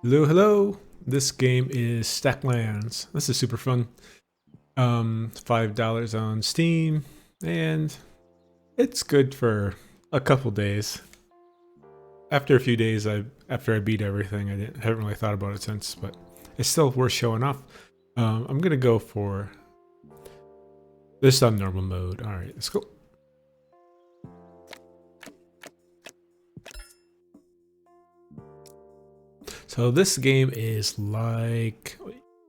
Hello, hello. This game is Stacklands. This is super fun. $5 on Steam, and it's good for a couple days. After a few days, after I beat everything, haven't really thought about it since, but it's still worth showing off. I'm gonna go for this on normal mode. All right, let's go. So this game is like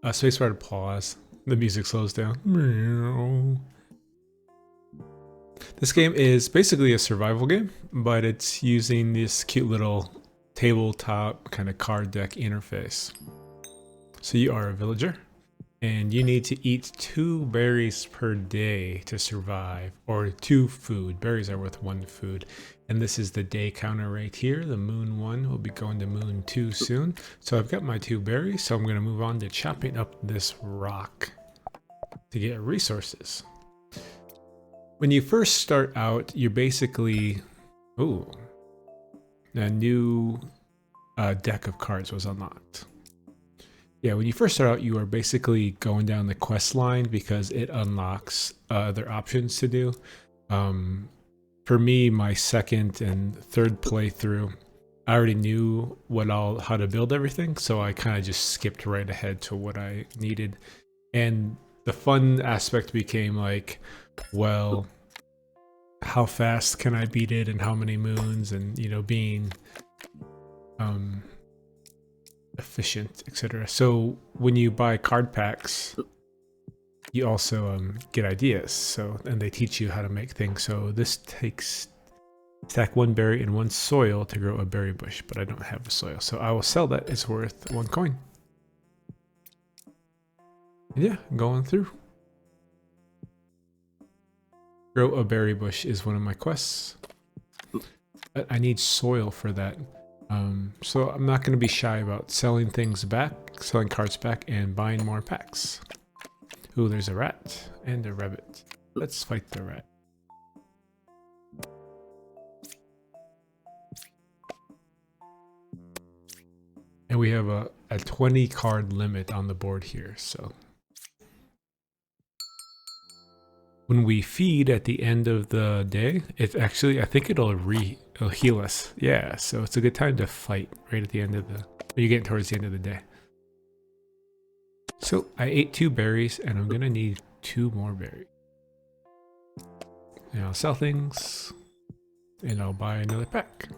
a spacebar to pause. The music slows down. This game is basically a survival game, but it's using this cute little tabletop kind of card deck interface. So you are a villager, and you need to eat 2 berries per day to survive, or 2 food. Berries are worth 1 food. And this is the day counter right here. The moon 1 will be going to moon 2 soon. So I've got my 2 berries, so I'm going to move on to chopping up this rock to get resources. When you first start out, you're basically... Ooh. A new deck of cards was unlocked. Yeah, when you first start out, you are basically going down the quest line because it unlocks other options to do. For me, my second and third playthrough, I already knew how to build everything, so I kind of just skipped right ahead to what I needed. And the fun aspect became like, well, how fast can I beat it and how many moons, and being efficient, etc. So when you buy card packs, you also get ideas, and they teach you how to make things. So this takes stack 1 berry and 1 soil to grow a berry bush, but I don't have the soil, so I will sell that. It's worth 1 coin. And yeah, going through. Grow a berry bush is one of my quests. But I need soil for that. So I'm not going to be shy about selling things back, selling cards back, and buying more packs. Ooh, there's a rat and a rabbit. Let's fight the rat. And we have a 20 card limit on the board here, so. When we feed at the end of the day, it's actually, I think it'll heal us. Yeah, so it's a good time to fight right at the end of when you're getting towards the end of the day. So I ate 2 berries, and I'm gonna need 2 more berries. And I'll sell things, and I'll buy another pack.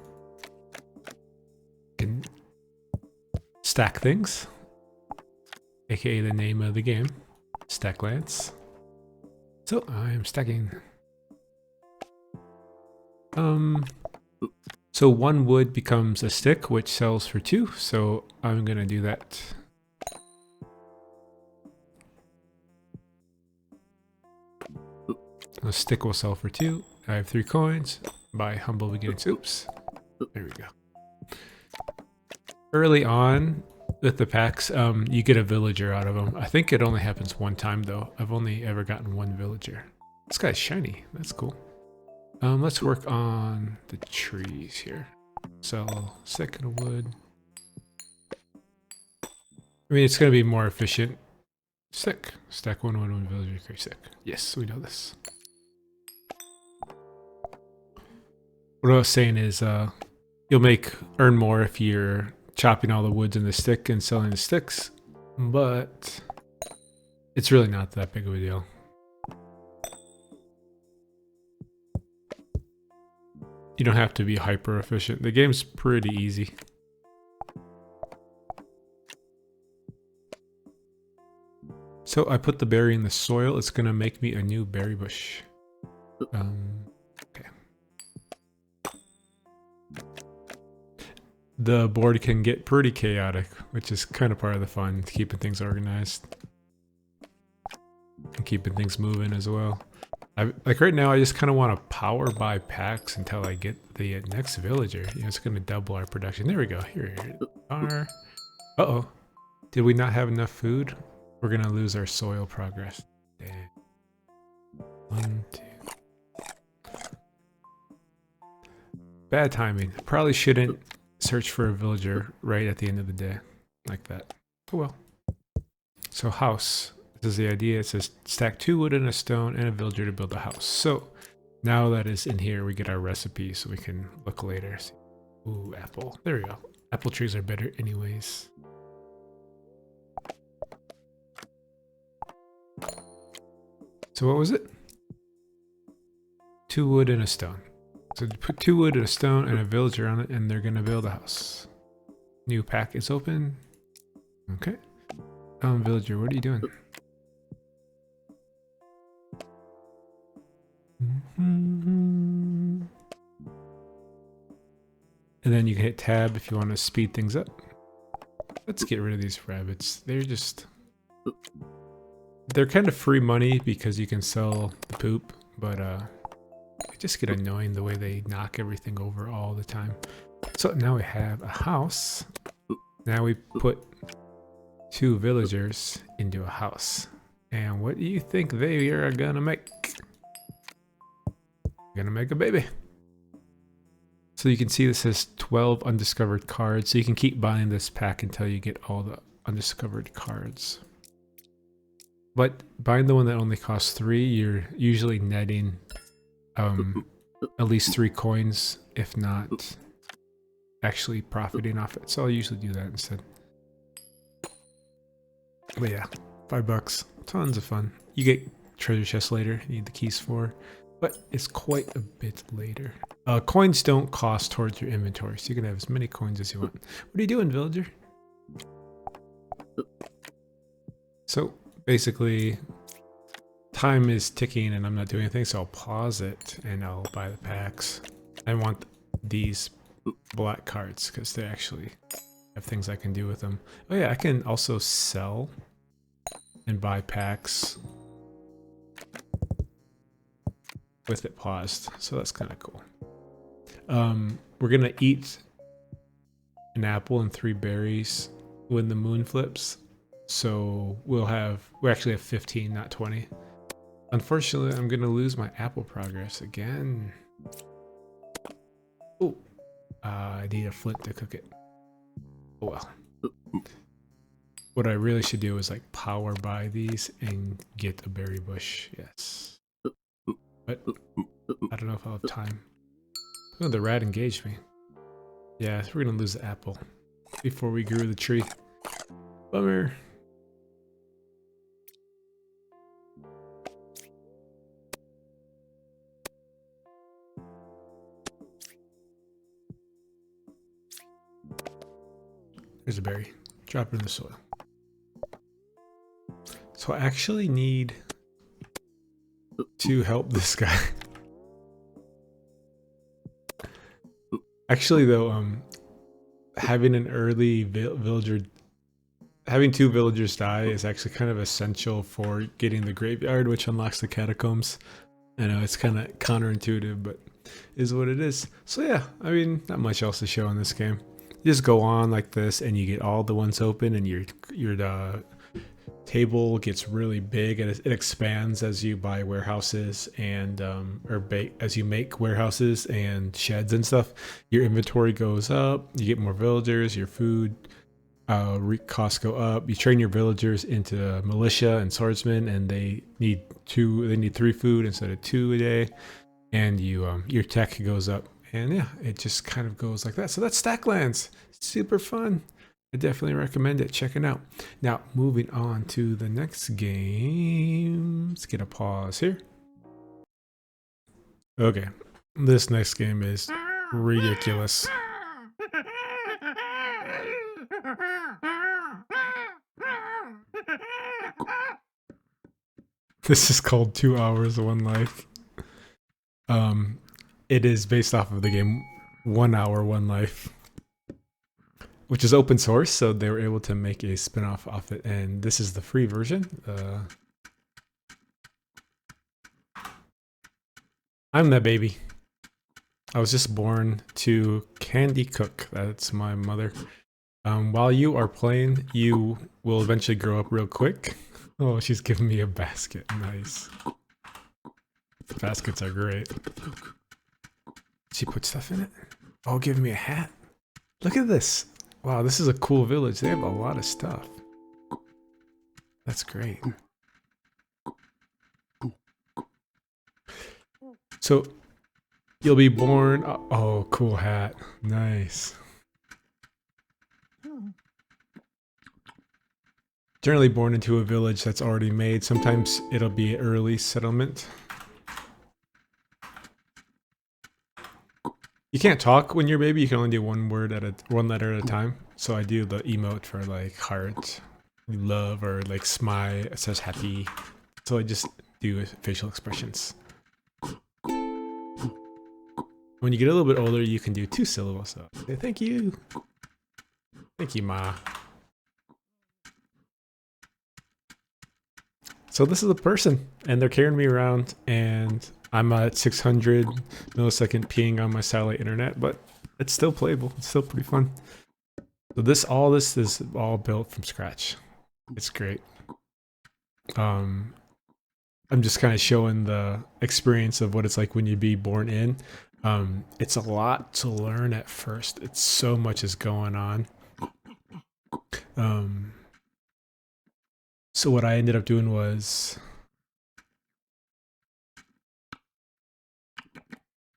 Can stack things, aka the name of the game, Stacklands. So I'm stacking. So 1 wood becomes a stick, which sells for 2. So I'm gonna do that. A stick will sell for 2. I have 3 coins. Buy humble beginnings. Oops. There we go. Early on with the packs, you get a villager out of them. I think it only happens 1 time though. I've only ever gotten 1 villager. This guy's shiny. That's cool. Let's work on the trees here. Sell stick and wood. I mean, it's going to be more efficient. Stick. Stack 1, 1, 1 villager, create stick. Yes, we know this. What I was saying is, you'll earn more if you're chopping all the woods in the stick and selling the sticks, but it's really not that big of a deal. You don't have to be hyper efficient. The game's pretty easy. So I put the berry in the soil. It's gonna make me a new berry bush. Okay. The board can get pretty chaotic, which is kind of part of the fun, keeping things organized. And keeping things moving as well. Like right now, I just kind of want to power buy packs until I get the next villager. It's going to double our production. There we go. Here are... Uh-oh. Did we not have enough food? We're going to lose our soil progress. Damn. 1, 2... Bad timing. Probably shouldn't search for a villager right at the end of the day. like that. Oh well. So house. This is the idea. It says stack 2 wood and a stone and a villager to build a house. So now that is in here, we get our recipe so we can look later. Ooh, apple. There we go. Apple trees are better anyways. So what was it? 2 wood and a stone. So put 2 wood and a stone and a villager on it, and they're gonna build a house. New pack is open. Okay. Villager, what are you doing? And then you can hit tab if you want to speed things up. Let's get rid of these rabbits. They're kind of free money because you can sell the poop, but they just get annoying the way they knock everything over all the time. So now we have a house. Now we put 2 villagers into a house. And what do you think they are gonna make? Gonna make a baby. So you can see this says 12 undiscovered cards. So you can keep buying this pack until you get all the undiscovered cards. But buying the one that only costs 3, you're usually netting at least 3 coins, if not actually profiting off it. So I'll usually do that instead. But yeah, $5. Tons of fun. You get treasure chests later, you need the keys for. But it's quite a bit later. Coins don't cost towards your inventory, so you can have as many coins as you want. What are you doing, villager? So basically, time is ticking and I'm not doing anything, so I'll pause it and I'll buy the packs. I want these black cards because they actually have things I can do with them. Oh yeah, I can also sell and buy packs with it paused, so that's kind of cool. We're gonna eat an apple and 3 berries when the moon flips, so we actually have 15, not 20. Unfortunately, I'm gonna lose my apple progress again. Oh, I need a flint to cook it. Oh well. What I really should do is like power buy these and get a berry bush. Yes. But I don't know if I'll have time. Oh, the rat engaged me. Yeah, we're gonna lose the apple before we grew the tree. Bummer. There's a berry. Drop it in the soil. So I actually need to help this guy. Actually though, having an early villager, having 2 villagers die is actually kind of essential for getting the graveyard, which unlocks the catacombs. I know it's kind of counterintuitive, but is what it is. So yeah, I mean, not much else to show in this game. You just go on like this and you get all the ones open, and your table gets really big, and it expands as you buy warehouses and as you make warehouses and sheds and stuff. Your inventory goes up, you get more villagers, your food costs go up. You train your villagers into militia and swordsmen, and they need 3 food instead of 2 a day, and your tech goes up, and yeah, it just kind of goes like that. So that's Stacklands. Super fun. I definitely recommend it. Check it out. Now, moving on to the next game. Let's get a pause here. Okay, this next game is ridiculous. This is called 2 Hours, 1 Life. It is based off of the game 1 Hour, 1 Life, which is open source, so they were able to make a spin-off off it, and this is the free version. I'm that baby. I was just born to Candy Cook. That's my mother. While you are playing, you will eventually grow up real quick. Oh, she's giving me a basket. Nice. Baskets are great. She put stuff in it. Oh, giving me a hat. Look at this. Wow, this is a cool village. They have a lot of stuff. That's great. So you'll be born. Oh, cool hat. Nice. Generally born into a village that's already made. Sometimes it'll be early settlement. You can't talk when you're a baby. You can only do one letter at a time. So I do the emote for like heart, love, or like smile. It says happy. So I just do facial expressions. When you get a little bit older, you can do 2 syllables. So say, thank you. Thank you, Ma. So this is a person, and they're carrying me around, and I'm at 600 millisecond ping on my satellite internet, but it's still playable. It's still pretty fun. So all this is all built from scratch. It's great. I'm just kind of showing the experience of what it's like when you be born in. It's a lot to learn at first. It's so much is going on. So what I ended up doing was,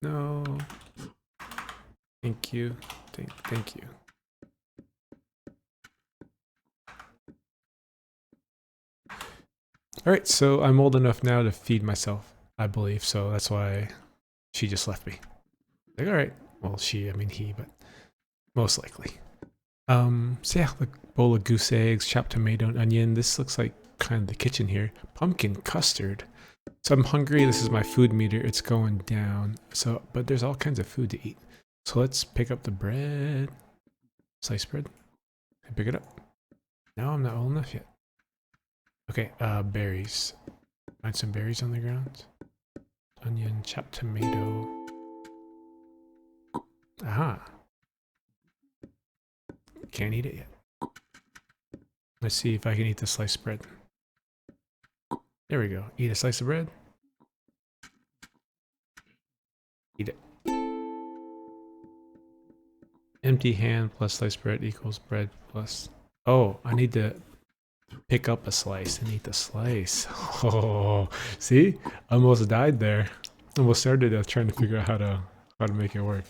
no, thank you, thank you. All right, so I'm old enough now to feed myself, I believe. So that's why she just left me. Like, all right, well, I mean he, but most likely. So yeah, the bowl of goose eggs, chopped tomato and onion. This looks like kind of the kitchen here. Pumpkin custard. So I'm hungry. This is my food meter. It's going down. So, but there's all kinds of food to eat. So let's pick up the bread. Sliced bread. Can I pick it up? No, I'm not old enough yet. Okay, berries. Find some berries on the ground. Onion, chopped tomato. Aha. Can't eat it yet. Let's see if I can eat the sliced bread. There we go. Eat a slice of bread. Eat it. Empty hand plus sliced bread equals bread plus... Oh, I need to pick up a slice and eat the slice. Oh, see? Almost died there. Almost started trying to figure out how to make it work.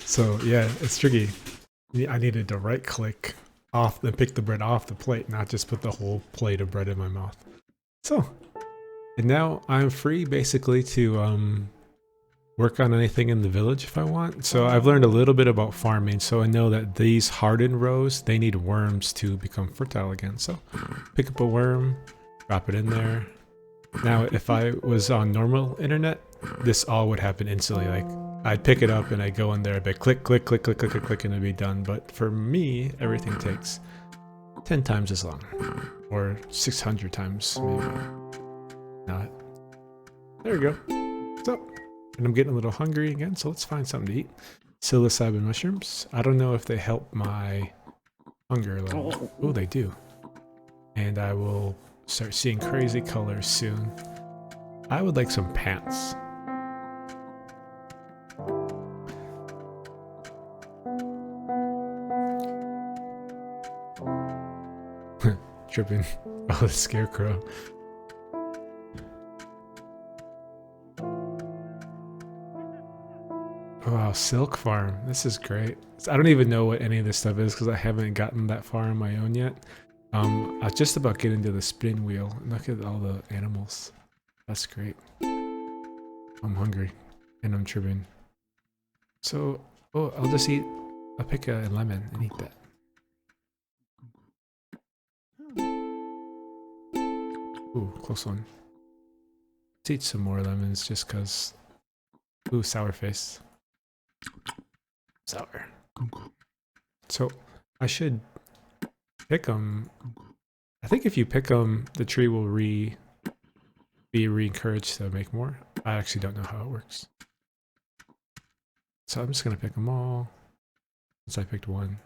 So yeah, it's tricky. I needed to right click off and pick the bread off the plate, not just put the whole plate of bread in my mouth. So, and now I'm free basically to work on anything in the village if I want. So I've learned a little bit about farming. So I know that these hardened rows, they need worms to become fertile again. So pick up a worm, drop it in there. Now, if I was on normal internet, this all would happen instantly. Like I'd pick it up and I'd go in there, I'd be click, click, click, click, click, click, click, and it'd be done. But for me, everything takes 10 times as long, or 600 times maybe. Not. There we go. So, and I'm getting a little hungry again, so let's find something to eat. Psilocybin mushrooms. I don't know if they help my hunger level. Oh, they do. And I will start seeing crazy colors soon. I would like some pants. Tripping. Oh, the scarecrow. Wow, silk farm. This is great. I don't even know what any of this stuff is because I haven't gotten that far on my own yet. I was just about getting to the spin wheel. Look at all the animals. That's great. I'm hungry and I'm tripping. So, oh, I'll pick a lemon and eat that. Ooh, close one. Let's eat some more lemons just cause. Ooh, sour face. Sour. So, I should pick them. I think if you pick them, the tree will be re-encouraged to make more. I actually don't know how it works. So I'm just gonna pick them all. Since I picked one.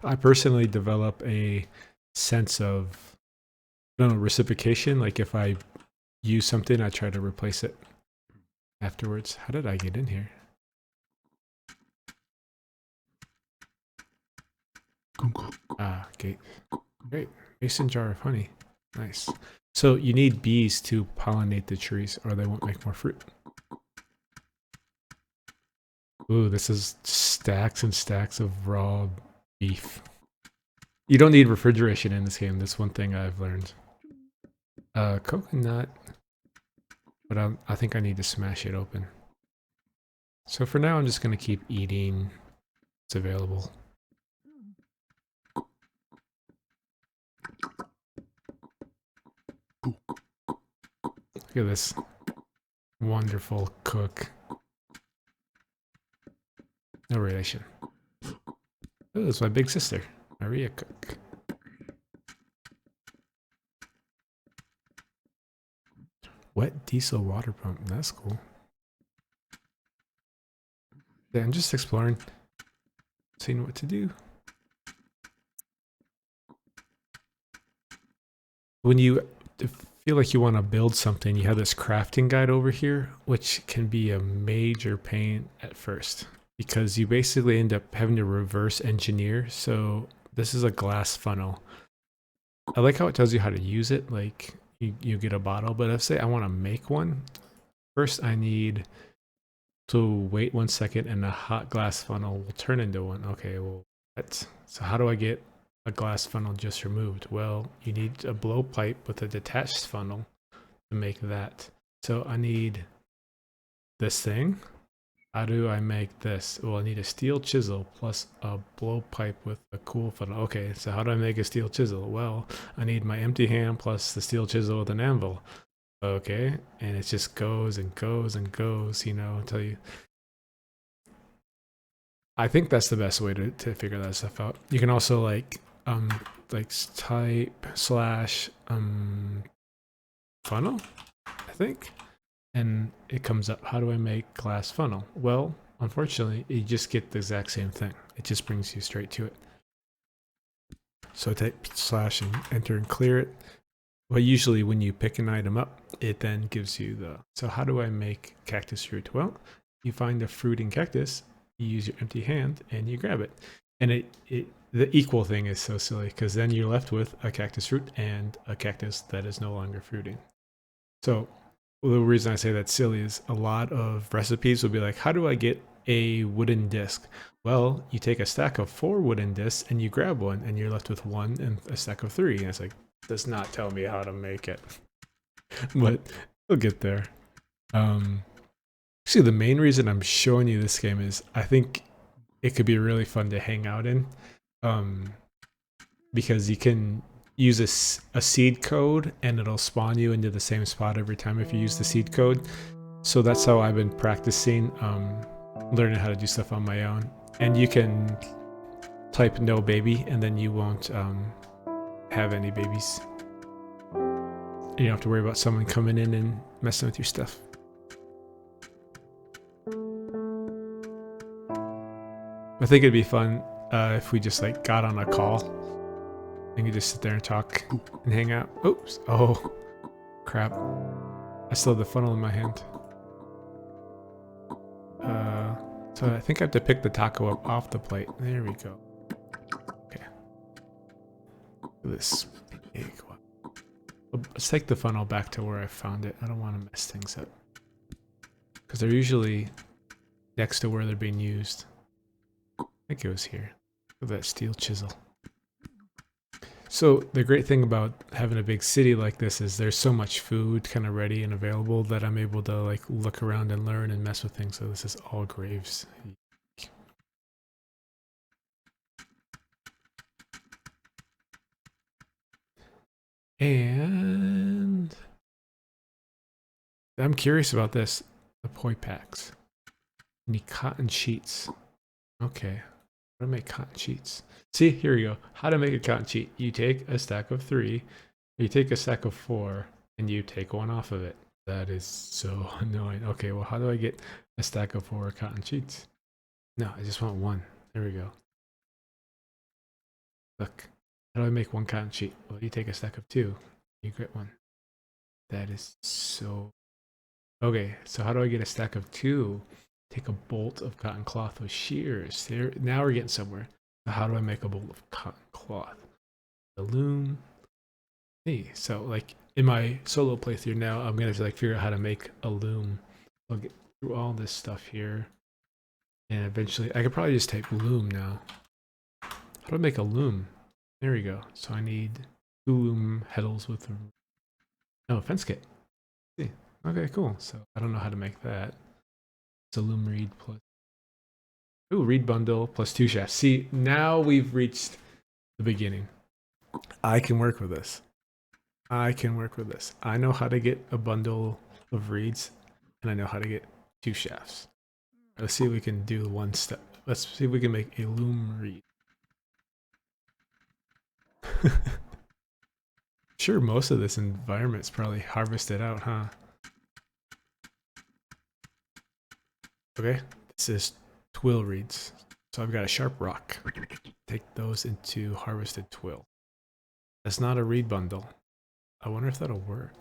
I personally develop a sense of, I don't know, reciprocation. Like if I use something, I try to replace it afterwards. How did I get in here? Ah, gate. Great. Mason jar of honey. Nice. So you need bees to pollinate the trees or they won't make more fruit. Ooh, this is stacks and stacks of raw beef. You don't need refrigeration in this game. That's one thing I've learned. Coconut. But I think I need to smash it open. So for now, I'm just going to keep eating what's available. Look at this wonderful cook. No relation. Oh, that's my big sister, Maria Cook. Wet diesel water pump. That's cool. Yeah, I'm just exploring, seeing what to do. When you feel like you want to build something, you have this crafting guide over here, which can be a major pain at first because you basically end up having to reverse engineer. So this is a glass funnel. I like how it tells you how to use it. Like you get a bottle, but let's say I want to make one. First, I need to wait 1 second and a hot glass funnel will turn into one. Okay, well, so how do I get a glass funnel just removed? Well, you need a blowpipe with a detached funnel to make that. So I need this thing. How do I make this? Well, I need a steel chisel plus a blowpipe with a cool funnel. Okay, so how do I make a steel chisel? Well, I need my empty hand plus the steel chisel with an anvil. Okay, and it just goes and goes and goes, you know, until you... I think that's the best way to figure that stuff out. You can also like type slash funnel, I think, and it comes up. How do I make glass funnel? Well, unfortunately, you just get the exact same thing. It just brings you straight to it. So type slash and enter and clear it. But usually when you pick an item up, it then gives you the... So how do I make cactus fruit? Well, you find a fruit in cactus, you use your empty hand, and you grab it. And the equal thing is so silly, because then you're left with a cactus fruit and a cactus that is no longer fruiting. So the reason I say that's silly is a lot of recipes will be like, how do I get a wooden disc? Well, you take a stack of 4 wooden discs and you grab one, and you're left with 1 and a stack of 3. And it's like, does not tell me how to make it. But we'll get there. Actually, the main reason I'm showing you this game is I think it could be really fun to hang out in. Because you can use a seed code and it'll spawn you into the same spot every time if you use the seed code. So that's how I've been practicing, learning how to do stuff on my own. And you can type no baby and then you won't have any babies. You don't have to worry about someone coming in and messing with your stuff. I think it'd be fun if we just like got on a call and could just sit there and talk and hang out. Oops. Oh, crap. I still have the funnel in my hand. So I think I have to pick the taco up off the plate. There we go. Okay. This big one. Let's take the funnel back to where I found it. I don't want to mess things up. Because they're usually next to where they're being used. I think it was here. Look at that steel chisel. So the great thing about having a big city like this is there's so much food kind of ready and available that I'm able to like look around and learn and mess with things. So this is all graves. And I'm curious about this. The poi packs. You need cotton sheets. Okay. How to make cotton sheets. See, here we go. How to make a cotton sheet. You take a stack of 3, you take a stack of 4, and you take one off of it. That is so annoying. Okay, well, how do I get a stack of 4 cotton sheets? No, I just want 1. There we go. Look, how do I make 1 cotton sheet? Well, you take a stack of 2, you get 1. That is so... Okay, so how do I get a stack of 2? Take a bolt of cotton cloth with shears. There, now we're getting somewhere. So how do I make a bolt of cotton cloth? The loom. Hey, so like in my solo playthrough now, I'm gonna like figure out how to make a loom. I'll get through all this stuff here, and eventually I could probably just type loom now. How do I make a loom? There we go. So I need 2 loom heddles with a fence kit. See, okay, cool. So I don't know how to make that. It's a loom reed plus reed bundle plus 2 shafts. See, now we've reached the beginning. I can work with this. I can work with this. I know how to get a bundle of reeds, and I know how to get 2 shafts. Let's see if we can do one step. Let's see if we can make a loom reed. Sure, most of this environment's probably harvested out, huh? Okay, this is twill reeds. So I've got a sharp rock. Take those into harvested twill. That's not a reed bundle. I wonder if that'll work.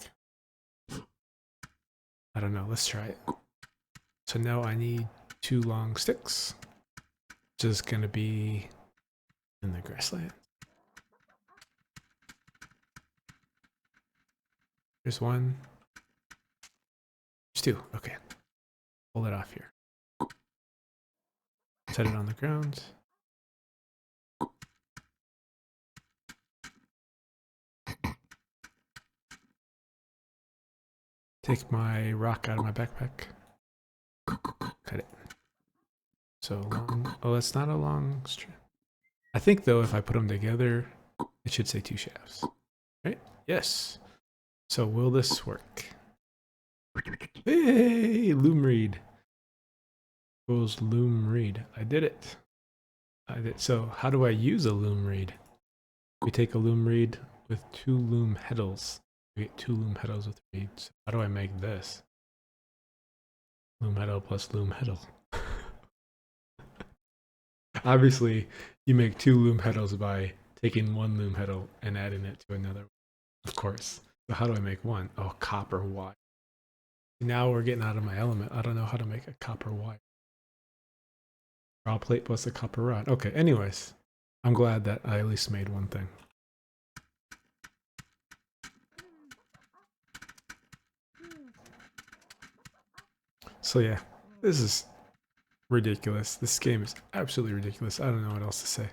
I don't know. Let's try it. So now I need 2 long sticks, which is going to be in the grassland. There's 1. There's 2. Okay. Pull it off here. Set it on the ground. Take my rock out of my backpack. Cut it. So long. Oh, that's not a long string. I think though, if I put them together, it should say 2 shafts. Right? Yes. So will this work? Hey, loom reed. Goes loom reed. I did it. I did. So how do I use a loom reed? We take a loom reed with 2 loom heddles. We get 2 loom heddles with reeds. How do I make this? Loom heddle plus loom heddle. Obviously, you make 2 loom heddles by taking 1 loom heddle and adding it to another. Of course. So how do I make 1? Oh, copper wire. Now we're getting out of my element. I don't know how to make a copper wire. Raw plate plus a copper rod. Okay, anyways. I'm glad that I at least made 1 thing. So yeah, this is ridiculous. This game is absolutely ridiculous. I don't know what else to say.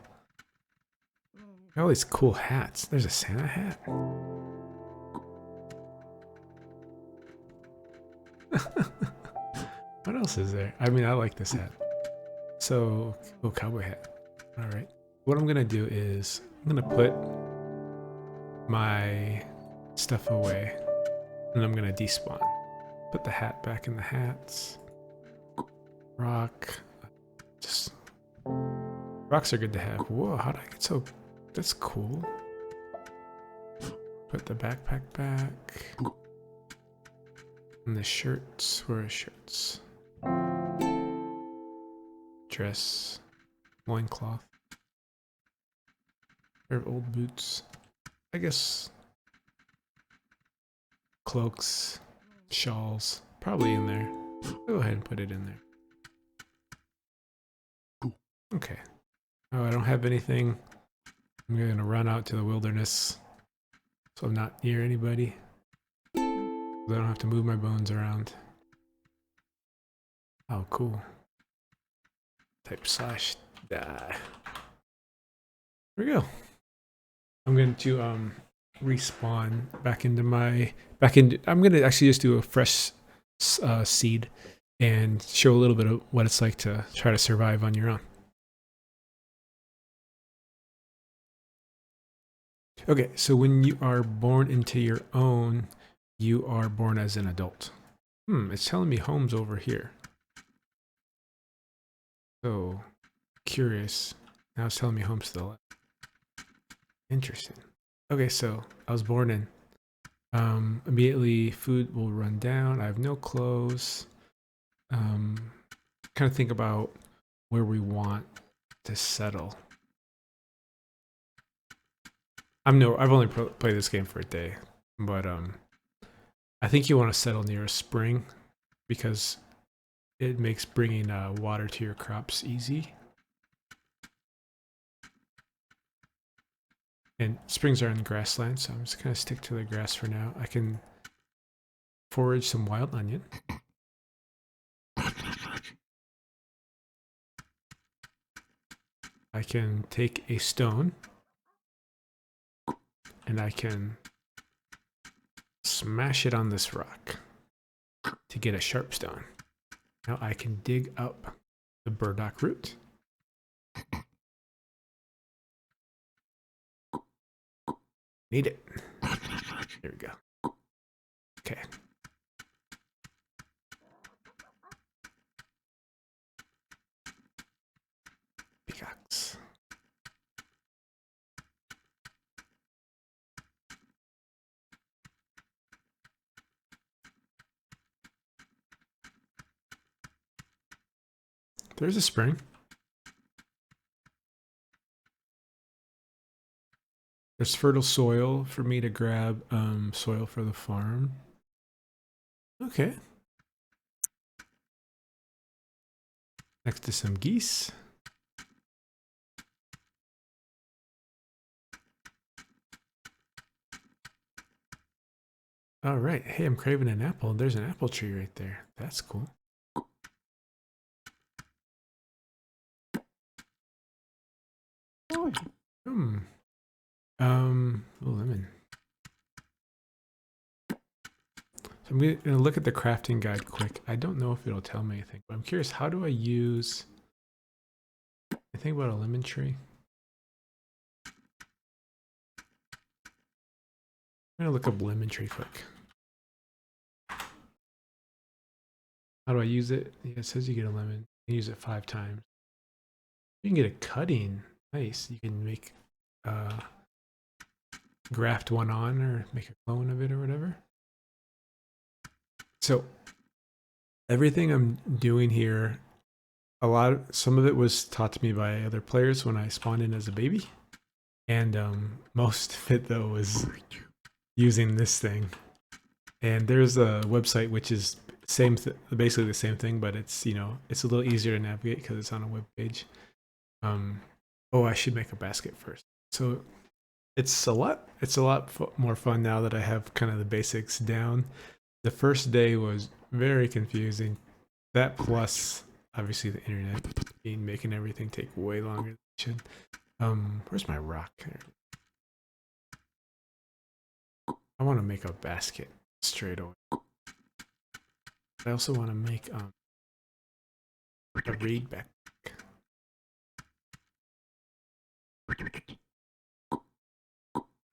All these cool hats. There's a Santa hat. What else is there? I mean, I like this hat. So, oh, cowboy hat. All right. What I'm gonna do is I'm gonna put my stuff away, and I'm gonna despawn. Put the hat back in the hats. Rock. Just rocks are good to have. Whoa, how did I get so? That's cool. Put the backpack back. And the shirts. Where are shirts? Dress. Loincloth. Pair of old boots. I guess cloaks, shawls, probably in there. I'll go ahead and put it in there. Okay. Oh, I don't have anything. I'm gonna run out to the wilderness so I'm not near anybody. I don't have to move my bones around. Oh, cool. Type slash die. Here we go. I'm going to respawn back into my I'm going to actually just do a fresh seed and show a little bit of what it's like to try to survive on your own. Okay, so when you are born into your own, you are born as an adult. It's telling me home's over here. So curious. Now it's telling me home's to the left. Interesting. Okay, so I was born in. Immediately food will run down. I have no clothes. Kind of think about where we want to settle. I've only played this game for a day, but I think you want to settle near a spring because it makes bringing water to your crops easy. And springs are in grassland, so I'm just going to stick to the grass for now. I can forage some wild onion. I can take a stone and I can smash it on this rock to get a sharp stone. Now I can dig up the burdock root. Need it. There we go. Okay. Peacocks. There's a spring. There's fertile soil for me to grab soil for the farm. Okay. Next to some geese. All right. Hey, I'm craving an apple. There's an apple tree right there. That's cool. Hmm. Lemon. So I'm gonna look at the crafting guide quick. I don't know if it'll tell me anything, but I'm curious. How do I use? I think about a lemon tree. I'm gonna look up lemon tree quick. How do I use it? Yeah, it says you get a lemon. You can use it 5 times. You can get a cutting. Nice. You can make graft one on or make a clone of it or whatever. So everything I'm doing here, some of it was taught to me by other players when I spawned in as a baby, and most of it though was using this thing. And there's a website which is basically the same thing, but it's it's a little easier to navigate because it's on a web page. Oh, I should make a basket first. So it's a lot more fun now that I have kind of the basics down. The first day was very confusing. That plus obviously the internet making everything take way longer than it should. Where's my rock? I want to make a basket straight away. I also want to make a reed backpack.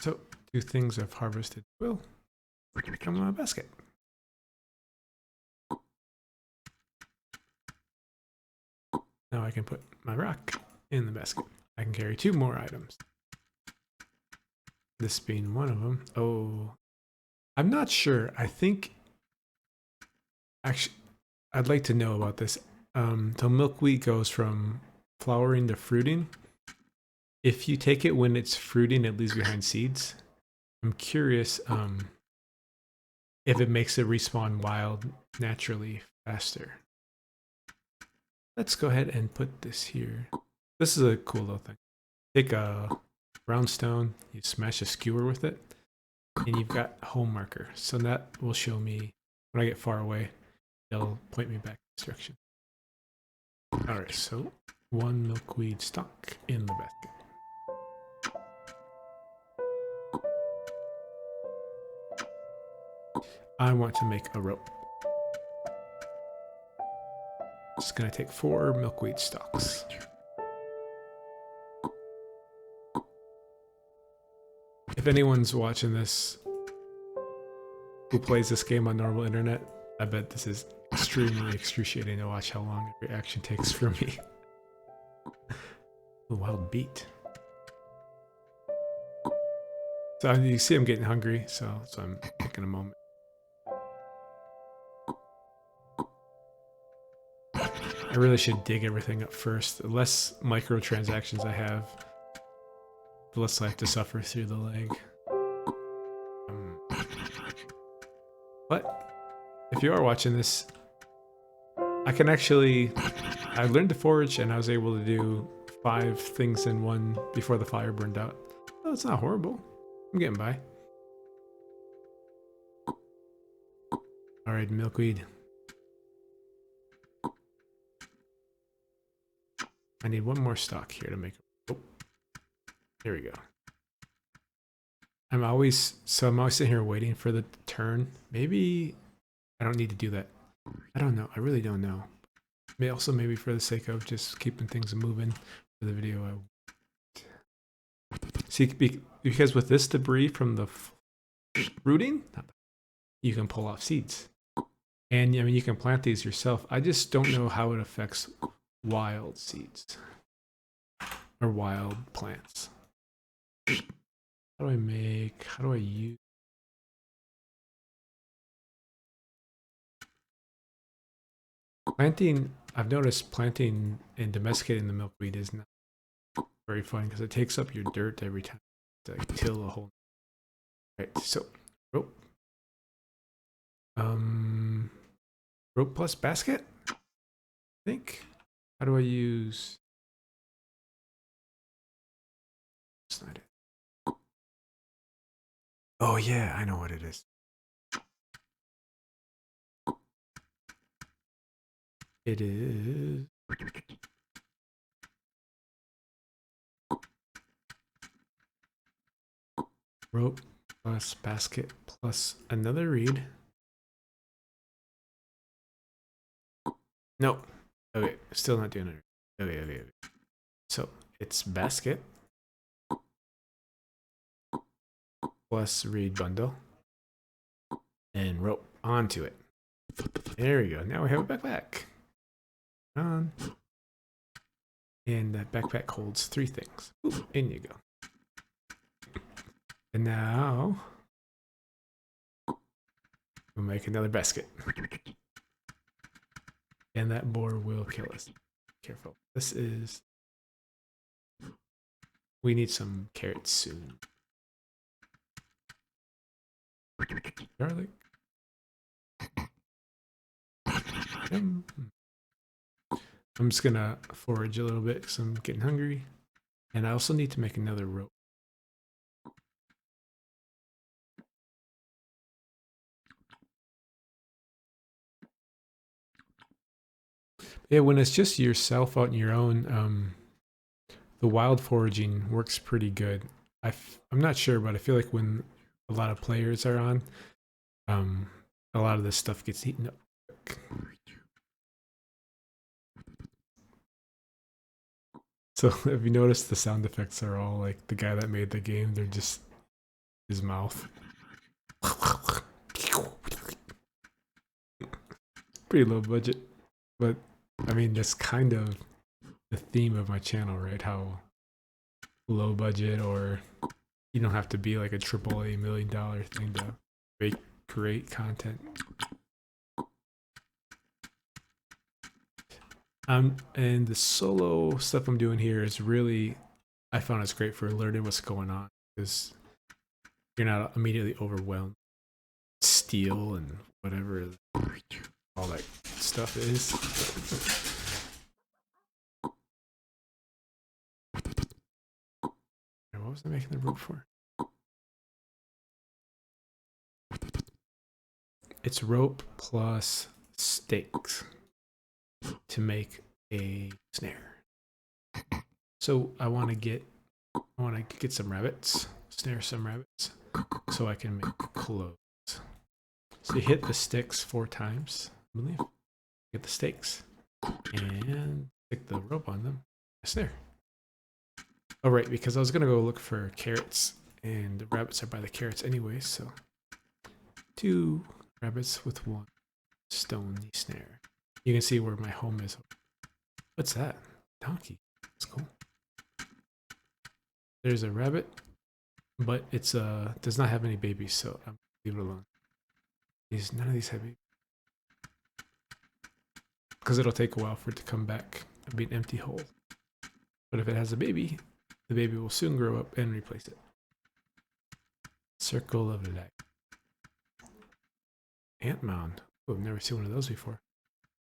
So 2 things I've harvested will become a basket. Now I can put my rock in the basket. I can carry 2 more items. This being one of them. Oh, I'm not sure. I think, actually, I'd like to know about this. So milkweed goes from flowering to fruiting. If you take it when it's fruiting, it leaves behind seeds. I'm curious if it makes it respawn wild naturally faster. Let's go ahead and put this here. This is a cool little thing. Take a round stone, you smash a skewer with it, and you've got a home marker. So that will show me when I get far away, it'll point me back in the direction. Alright, so 1 milkweed stalk in the basket. I want to make a rope. It's going to take 4 milkweed stalks. If anyone's watching this who plays this game on normal internet, I bet this is extremely excruciating to watch how long every action takes for me. A wild beet. So you see I'm getting hungry, so I'm taking a moment. I really should dig everything up first. The less microtransactions I have, the less I have to suffer through the lag. But if you are watching this, I can actually, I learned to forage and I was able to do 5 things in one before the fire burned out. Oh, it's not horrible. I'm getting by. All right, milkweed. I need one more stock here to make. Oh, here we go. I'm always sitting here waiting for the turn. Maybe I don't need to do that. I don't know. I really don't know. Also, maybe for the sake of just keeping things moving for the video. See, because with this debris from the rooting, you can pull off seeds. And I mean, you can plant these yourself. I just don't know how it affects wild seeds or wild plants. How do I use? Planting, I've noticed planting and domesticating the milkweed is not very fun because it takes up your dirt every time to like, till a whole. Right, so rope. Rope plus basket, I think. How do I use? That's not it. Oh yeah, I know what it is. It is rope plus basket plus another reed. No. Okay, still not doing it. Okay. So it's basket plus reed bundle and rope onto it. There we go. Now we have a backpack. On. And that backpack holds 3 things. Ooh, in you go. And now we'll make another basket. And that boar will kill us. Careful. This is... We need some carrots soon. Garlic. I'm just gonna forage a little bit because I'm getting hungry. And I also need to make another rope. Yeah, when it's just yourself out on your own, the wild foraging works pretty good. I'm not sure, but I feel like when a lot of players are on, a lot of this stuff gets eaten up. So if you notice, the sound effects are all like the guy that made the game. They're just his mouth. Pretty low budget, but I mean that's kind of the theme of my channel, right? How low budget, or you don't have to be like a AAA $1 million thing to make great content. And the solo stuff I'm doing here is really, I found it's great for learning what's going on because you're not immediately overwhelmed. Steel and whatever all that stuff is. What was I making the rope for? It's rope plus stakes to make a snare. So I want to get some rabbits, snare some rabbits, so I can make clothes. So you hit the sticks 4 times, I believe. Get the stakes and stick the rope on them. A snare. Oh right, because I was gonna go look for carrots, and the rabbits are by the carrots anyway. So 2 rabbits with 1 stone snare. You can see where my home is. What's that? Donkey. That's cool. There's a rabbit, but it's does not have any babies, so I'm leave it alone. None of these have babies. Because it'll take a while for it to come back and be an empty hole. But if it has a baby, the baby will soon grow up and replace it. Circle of life. Ant mound. Oh, I've never seen one of those before.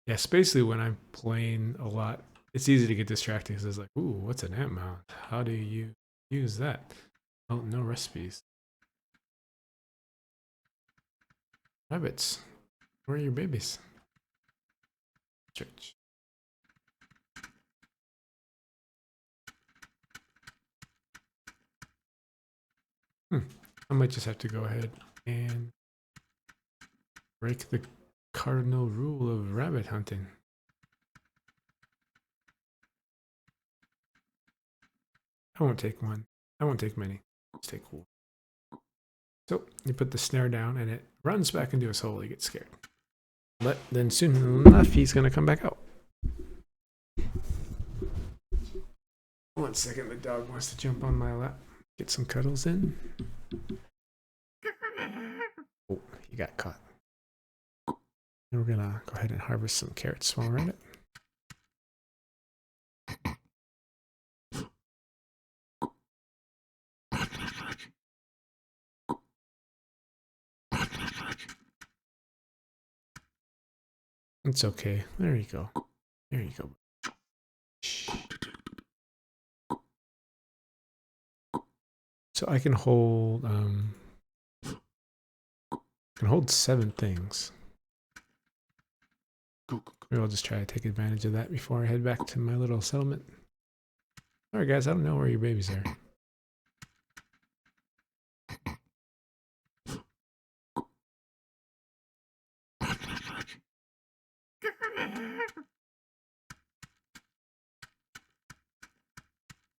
Yes, basically when I'm playing a lot, it's easy to get distracted because it's like, ooh, what's an ant mound? How do you use that? Oh, no recipes. Rabbits, where are your babies? Church. I might just have to go ahead and break the cardinal rule of rabbit hunting. I won't take one. I won't take many. Just take one. So you put the snare down and it runs back into his hole. He gets scared. But then soon enough, he's going to come back out. 1 second, the dog wants to jump on my lap. Get some cuddles in. Oh, he got caught. And we're going to go ahead and harvest some carrots while we're at it. It's okay. There you go. There you go. Shh. So I can hold 7 things. Maybe I'll just try to take advantage of that before I head back to my little settlement. Alright guys, I don't know where your babies are.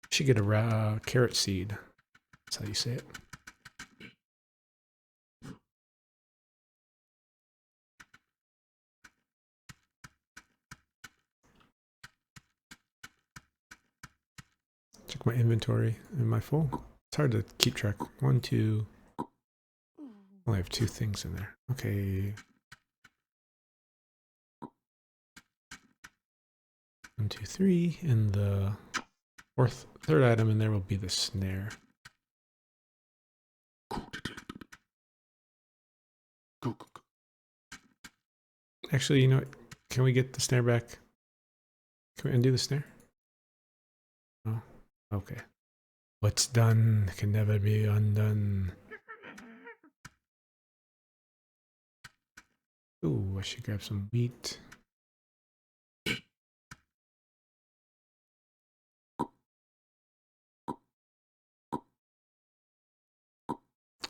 Should get a carrot seed. That's how you say it. Check my inventory. Am I full? It's hard to keep track. 1, 2. Only have 2 things in there. Okay. 1, 2, 3. And the third item in there will be the snare. Actually, you know what? Can we get the snare back? Can we undo the snare? Oh, okay. What's done can never be undone. Ooh, I should grab some wheat.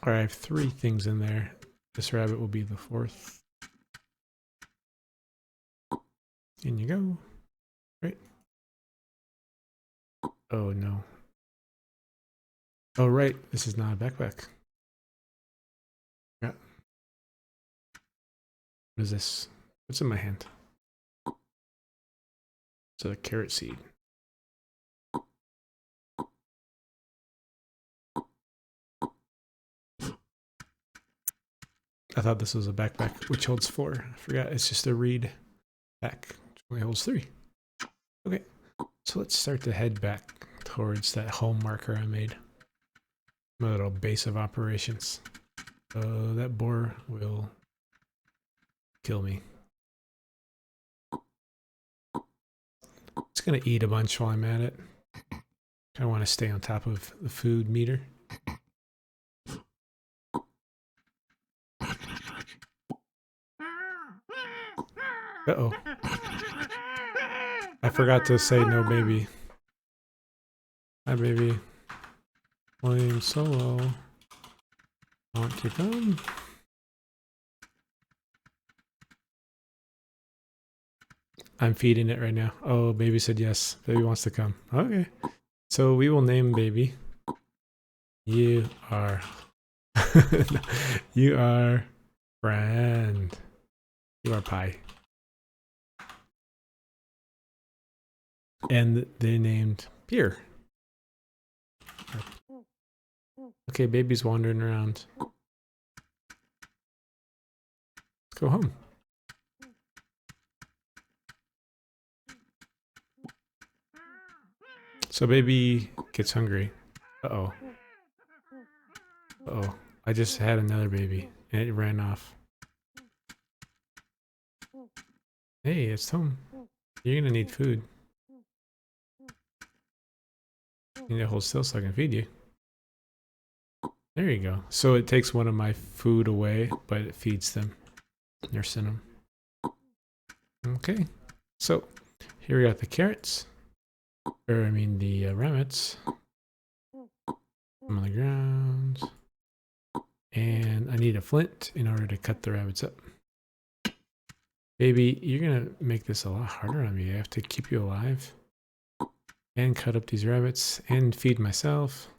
All right, I have 3 things in there. This rabbit will be the 4th. In you go. Right. Oh no. Oh right, this is not a backpack. Yeah. What is this? What's in my hand? It's a carrot seed. I thought this was a backpack, which holds 4. I forgot it's just a reed pack, which only holds 3. Okay, so let's start to head back towards that home marker I made. My little base of operations. That boar will kill me. It's gonna eat a bunch while I'm at it. I want to stay on top of the food meter. Uh-oh. I forgot to say no baby. Hi baby. Playing solo. Want to come? I'm feeding it right now. Oh, baby said yes. Baby wants to come. Okay. So we will name baby. You are... you are... friend. You are pie. And they named Pier. Okay, baby's wandering around. Let's go home. So baby gets hungry. Uh-oh. Uh-oh. I just had another baby and it ran off. Hey, it's Tom. You're gonna need food. You need to hold still so I can feed you. There you go. So it takes one of my food away, but it feeds them. Nursing them. Okay. So here we got the carrots. Or I mean the rabbits. I'm on the ground. And I need a flint in order to cut the rabbits up. Baby, you're gonna make this a lot harder on me. I have to keep you alive. And cut up these rabbits and feed myself.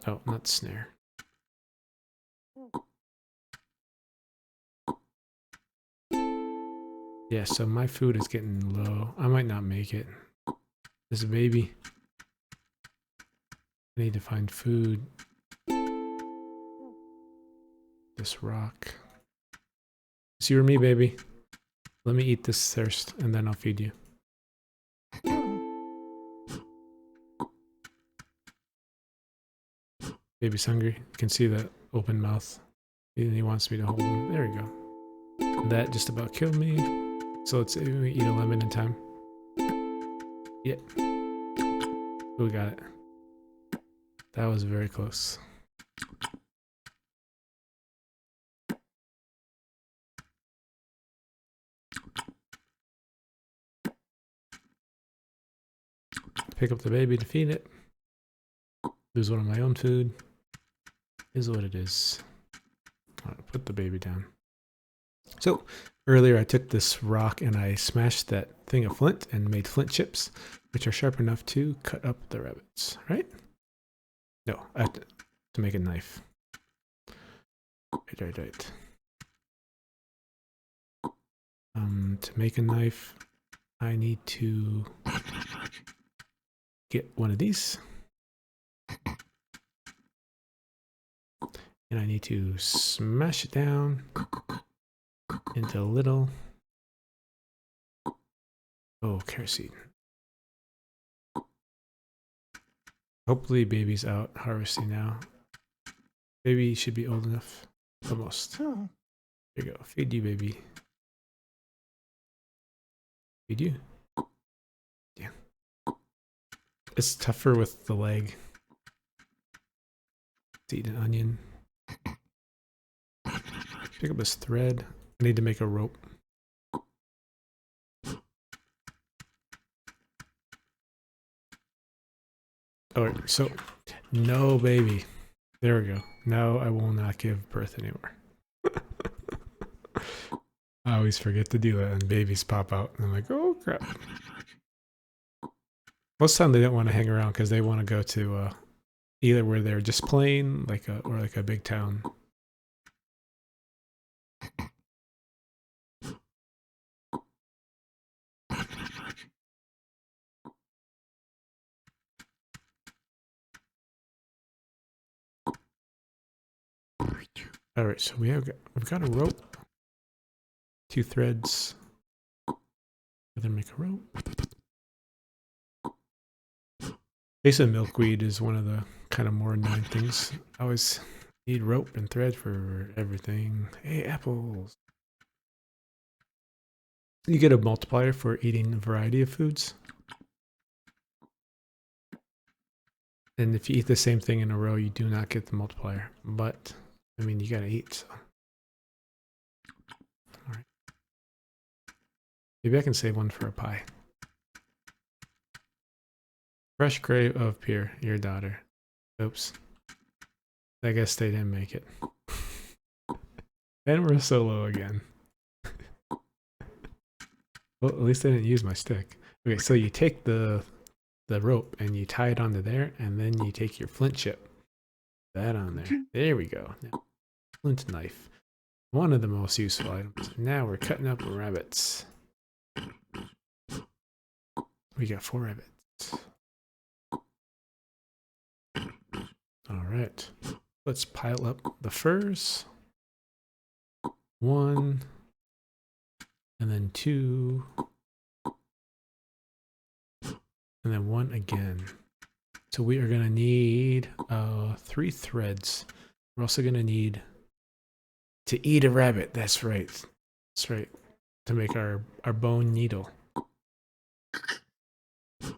Oh, not snare. Yeah, so my food is getting low. I might not make it. This baby. I need to find food. This rock. It's you or me, baby. Let me eat this first, and then I'll feed you. Baby's hungry. You can see that open mouth. And he wants me to hold him. There we go. And that just about killed me. So let's eat a lemon in time. Yeah. We got it. That was very close. Pick up the baby to feed it. Lose one of my own food. Is what it is. Put the baby down. So earlier I took this rock and I smashed that thing of flint and made flint chips, which are sharp enough to cut up the rabbits, right? No, I have to make a knife. Right. To make a knife, I need to get one of these. And I need to smash it down into little... Oh, kerosene. Hopefully baby's out harvesting now. Baby should be old enough. Almost. There you go. Feed you, baby. Feed you. Yeah. It's tougher with the leg. Let's eat an onion. Pick up this thread. I need to make a rope. Alright, so no baby. There we go. Now I will not give birth anymore. I always forget to do that and babies pop out and I'm like, oh crap. Most of the time they don't want to hang around because they want to go to either where they're just playing or like a big town. All right, so we've got a rope, 2 threads. Then make a rope. Case of milkweed is one of the kind of more annoying things. I always need rope and thread for everything. Hey, apples. You get a multiplier for eating a variety of foods. And if you eat the same thing in a row, you do not get the multiplier. But, I mean, you gotta eat, so. Alright. Maybe I can save one for a pie. Fresh crave of Pierre, your daughter. Oops. I guess they didn't make it. And we're solo again. Well, at least I didn't use my stick. Okay, so you take the rope and you tie it onto there, and then you take your flint chip. That on there. There we go. Now, flint knife. One of the most useful items. Now we're cutting up rabbits. We got 4 rabbits. Alright. Let's pile up the furs. 1. And then 2. And then 1 again. So we are going to need 3 threads. We're also going to need to eat a rabbit. That's right. That's right. To make our bone needle.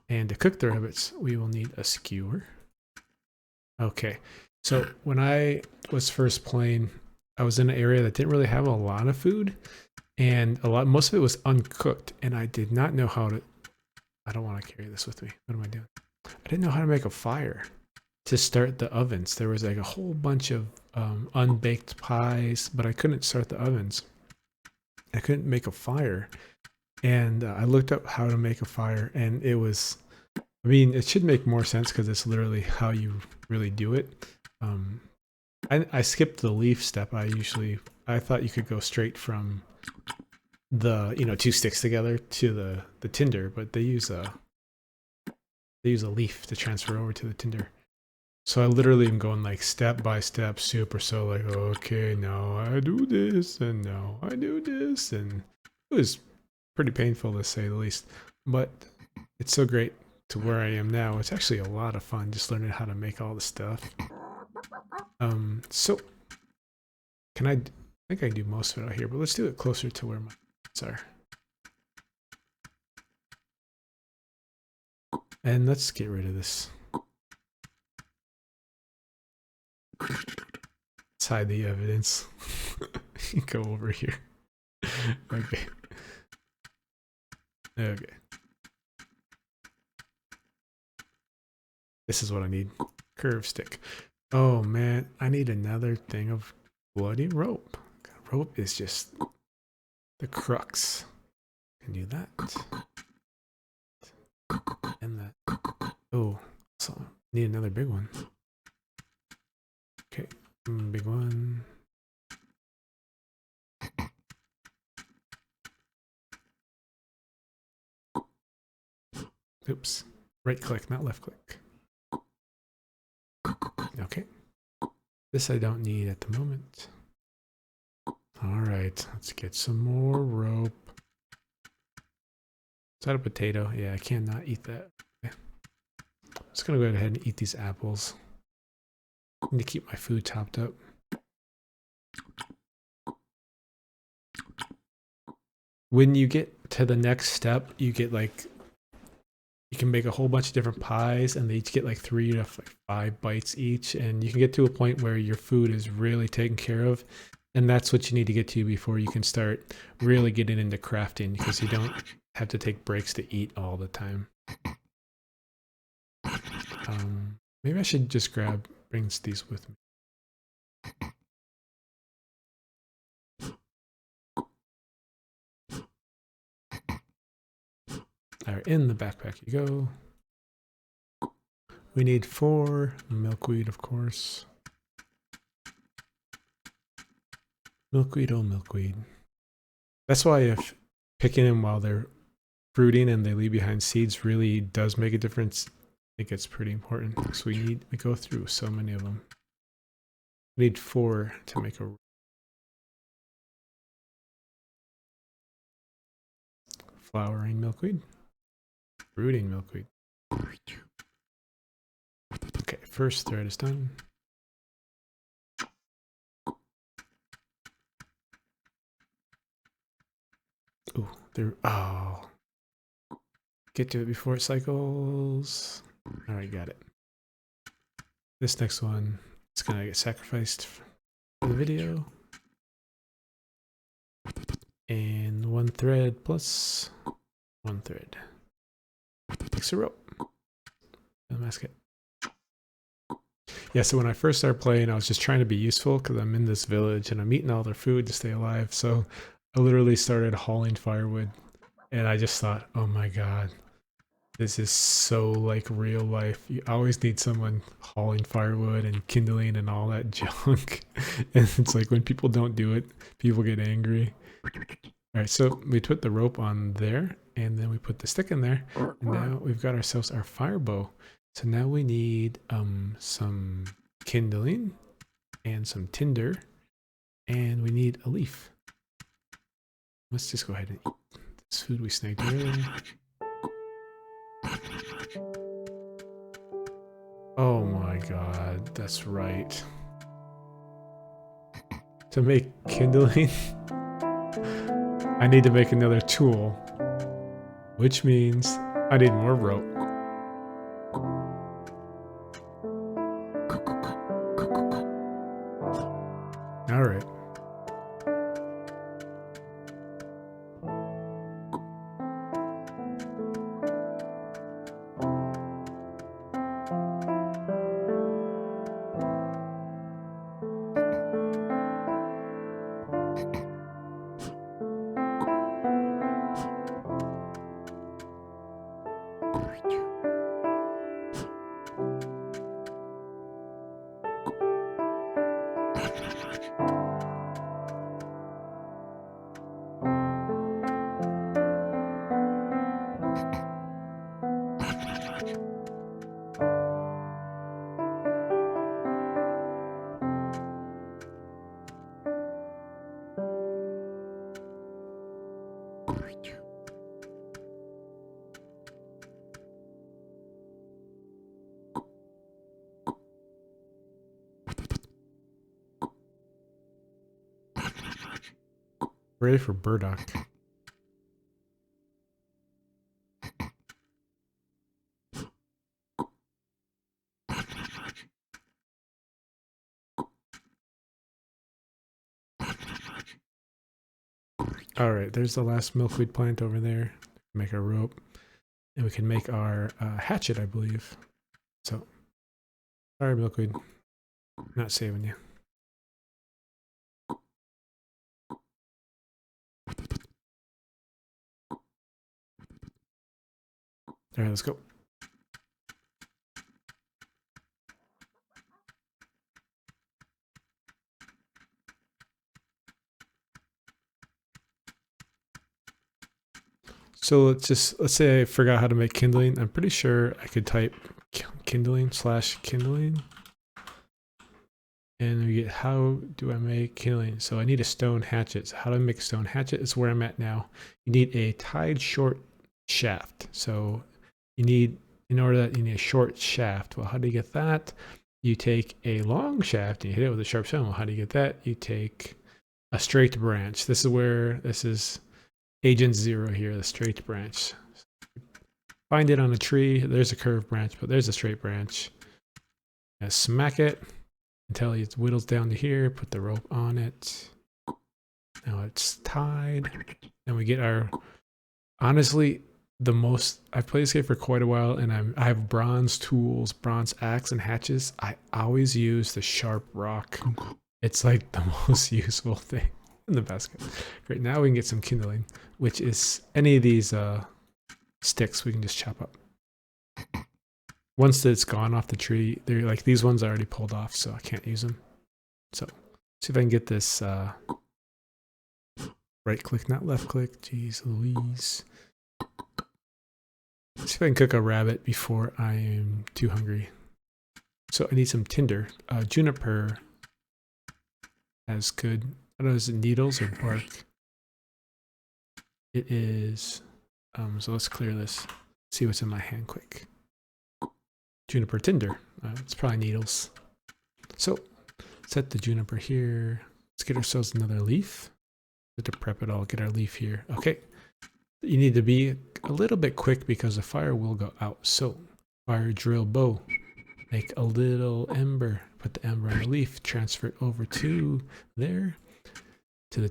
And to cook the rabbits, we will need a skewer. Okay. So when I was first playing, I was in an area that didn't really have a lot of food, and most of it was uncooked, and I did not know how to. I don't want to carry this with me. What am I doing? I didn't know how to make a fire to start the ovens. There was like a whole bunch of unbaked pies, but I couldn't start the ovens. I couldn't make a fire, and I looked up how to make a fire, and it was. I mean, it should make more sense because it's literally how you really do it. I skipped the leaf step. I thought you could go straight from the two sticks together to the tinder, but they use a leaf to transfer over to the tinder. So I literally am going like step by step, super slow, like, okay, now I do this and now I do this, and it was pretty painful to say the least, but it's so great to where I am now. It's actually a lot of fun just learning how to make all the stuff. So I think I do most of it out here, but let's do it closer to where my kids are. And let's get rid of this. Let's hide the evidence. Go over here. Okay. Okay. This is what I need. Curve stick. Oh man, I need another thing of bloody rope. Rope is just the crux. Can do that. And that. Oh, so need another big one. Okay, big one. Oops, right click, not left click. Okay, this I don't need at the moment. All right, let's get some more rope. Is that a potato? Yeah, I cannot eat that. Okay. I'm just gonna go ahead and eat these apples. I need to keep my food topped up. When you get to the next step, you get like, you can make a whole bunch of different pies, and they each get like 3 to 5 bites each, and you can get to a point where your food is really taken care of, and that's what you need to get to before you can start really getting into crafting, because you don't have to take breaks to eat all the time. Maybe I should just bring these with me. All right, in the backpack you go. We need 4 milkweed, of course. Milkweed, oh milkweed. That's why if picking them while they're fruiting and they leave behind seeds really does make a difference. I think it's pretty important. So we go through so many of them. We need 4 to make a flowering milkweed. Fruiting milkweed. Okay, first thread is done. Ooh, oh. Get to it before it cycles. All right, got it. This next one, it's gonna get sacrificed for the video. And 1 thread plus 1 thread. Makes a rope. Unmask it. Yeah, so when I first started playing, I was just trying to be useful because I'm in this village and I'm eating all their food to stay alive. So I literally started hauling firewood, and I just thought, oh my god, this is so like real life. You always need someone hauling firewood and kindling and all that junk. And it's like when people don't do it, people get angry. All right, so we put the rope on there, and then we put the stick in there, and now we've got ourselves our fire bow. So now we need some kindling and some tinder, and we need a leaf. Let's just go ahead and eat this food we snagged earlier. Oh my god, that's right. To make kindling. I need to make another tool, which means I need more rope. All right. Ready for burdock. All right, there's the last milkweed plant over there. Make our rope, and we can make our hatchet, I believe. So, sorry, milkweed, not saving you. All right, let's go. So let's say I forgot how to make kindling. I'm pretty sure I could type kindling/kindling, and we get how do I make kindling. So I need a stone hatchet. So how do I make a stone hatchet? It's where I'm at now. You need a tied short shaft. So you need, in order that you need a short shaft. Well, how do you get that? You take a long shaft and you hit it with a sharp stone. Well, how do you get that? You take a straight branch. This is Agent Zero here, the straight branch. Find it on a tree. There's a curved branch, but there's a straight branch. And smack it until it whittles down to here. Put the rope on it. Now it's tied. And we get our, honestly, I've played this game for quite a while, and I have bronze tools, bronze axe and hatches. I always use the sharp rock. It's like the most useful thing in the basket. Great, now we can get some kindling, which is any of these sticks we can just chop up. Once it's gone off the tree, they're like, these ones I already pulled off, so I can't use them. So see if I can get this right click, not left click. Jeez Louise. See if I can cook a rabbit before I am too hungry. So I need some tinder. Juniper has good, I don't know, is it needles or bark? It is, so let's clear this. See what's in my hand quick. Juniper tinder. It's probably needles. So set the juniper here. Let's get ourselves another leaf. To prep it all, get our leaf here. Okay. You need to be a little bit quick because the fire will go out. So fire drill bow. Make a little ember. Put the ember on the leaf. Transfer it over to there. To the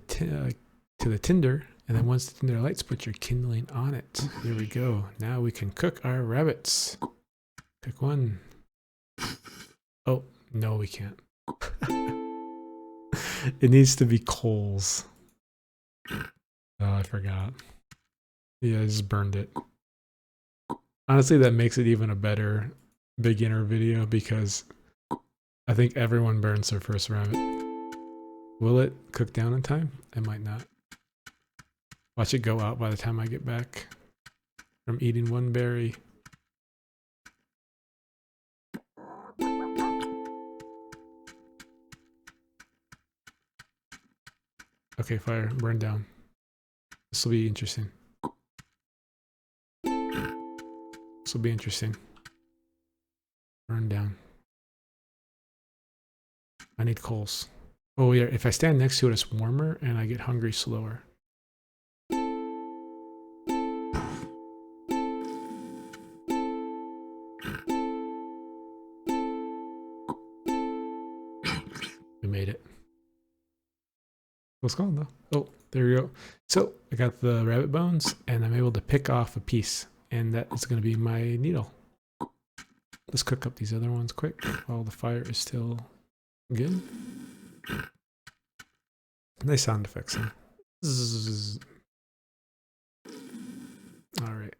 tinder. And then once the tinder lights, put your kindling on it. There we go. Now we can cook our rabbits. Pick one. Oh, no, we can't. It needs to be coals. Oh, I forgot. Yeah, I just burned it. Honestly, that makes it even a better beginner video because I think everyone burns their first rabbit. Will it cook down in time? It might not. Watch it go out by the time I get back from eating one berry. Okay, fire, burn down. This will be interesting. This will be interesting. Burn down. I need coals. Oh yeah, if I stand next to it, it's warmer and I get hungry slower. We made it. What's going though? Oh, there we go. So I got the rabbit bones and I'm able to pick off a piece, and that is going to be my needle. Let's cook up these other ones quick while the fire is still good. Nice sound effects, huh? Zzz. All right.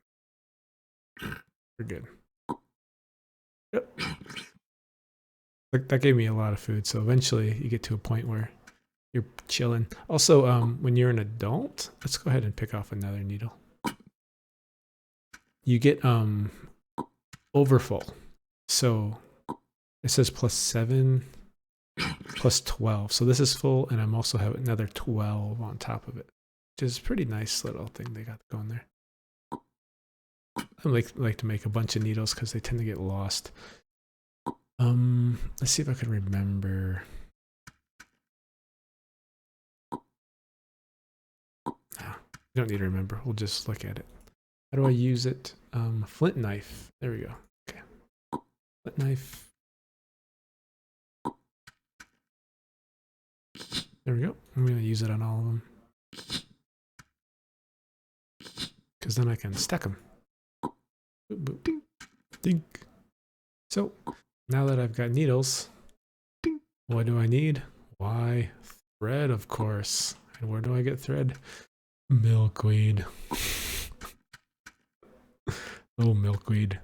We're good. Yep. That gave me a lot of food, so eventually you get to a point where you're chilling. Also, when you're an adult, let's go ahead and pick off another needle. You get overfull. So it says +7, +12. So this is full, and I'm also have another 12 on top of it, which is a pretty nice little thing they got going there. I like to make a bunch of needles because they tend to get lost. Let's see if I can remember. No, you don't need to remember. We'll just look at it. How do I use it? Flint knife. There we go. Okay. Flint knife. There we go. I'm going to use it on all of them. Because then I can stack them. Boop, boop, ding, ding. So, now that I've got needles, ding, what do I need? Why, thread, of course. And where do I get thread? Milkweed. Oh, milkweed.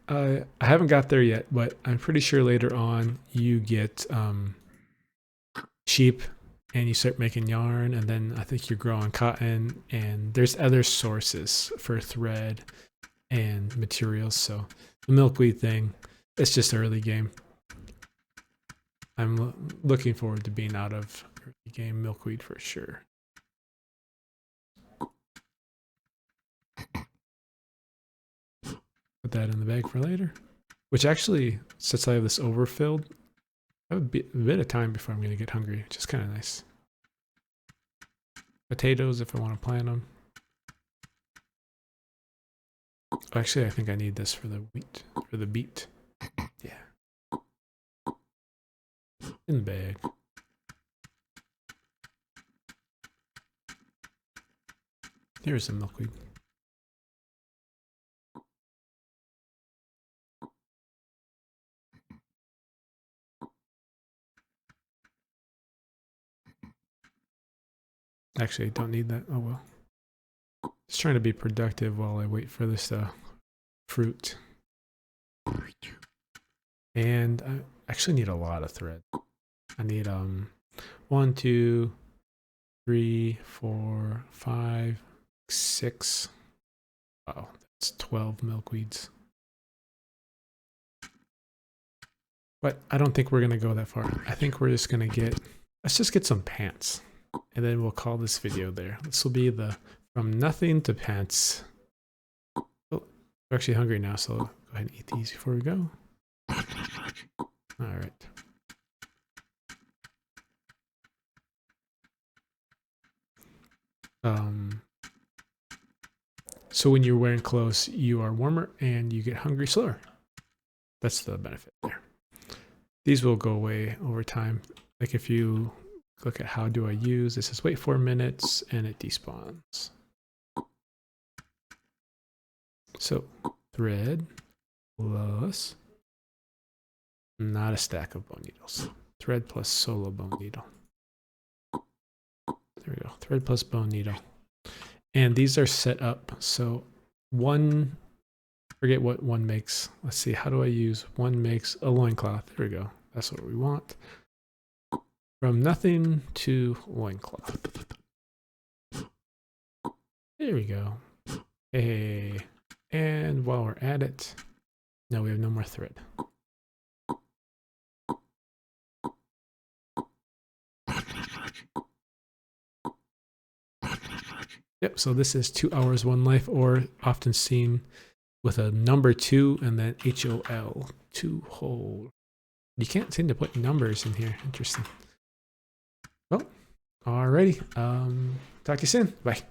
I haven't got there yet, but I'm pretty sure later on you get sheep and you start making yarn, and then I think you're growing cotton, and there's other sources for thread and materials. So the milkweed thing, it's just early game. I'm looking forward to being out of early game milkweed for sure. Put that in the bag for later. Which actually, since I have this overfilled, I have a bit of time before I'm going to get hungry, which is kind of nice. Potatoes if I want to plant them. Actually, I think I need this for the wheat, for the beet. Yeah. In the bag. Here's some milkweed. Actually, I don't need that. Oh well. Just trying to be productive while I wait for this fruit. And I actually need a lot of thread. I need 1, 2, 3, 4, 5, 6. Wow, that's 12 milkweeds. But I don't think we're gonna go that far. I think we're just gonna let's just get some pants. And then we'll call this video there. This will be the from nothing to pants. Oh, we're actually hungry now, so go ahead and eat these before we go. All right. So when you're wearing clothes, you are warmer and you get hungry slower. That's the benefit there. These will go away over time. Like if you look at how do I use, this is wait 4 minutes and it despawns. So thread plus not a stack of bone needles. Thread plus solo bone needle. There we go. Thread plus bone needle. And these are set up. So one, forget what one makes. Let's see. How do I use one makes a loincloth? There we go. That's what we want. From nothing to loincloth. There we go. Hey. And while we're at it, no, we have no more thread. Yep, so this is 2 hours, 1 life, or often seen with a number 2 and then HOL, 2 whole. You can't seem to put numbers in here. Interesting. Well, alrighty. Talk to you soon. Bye.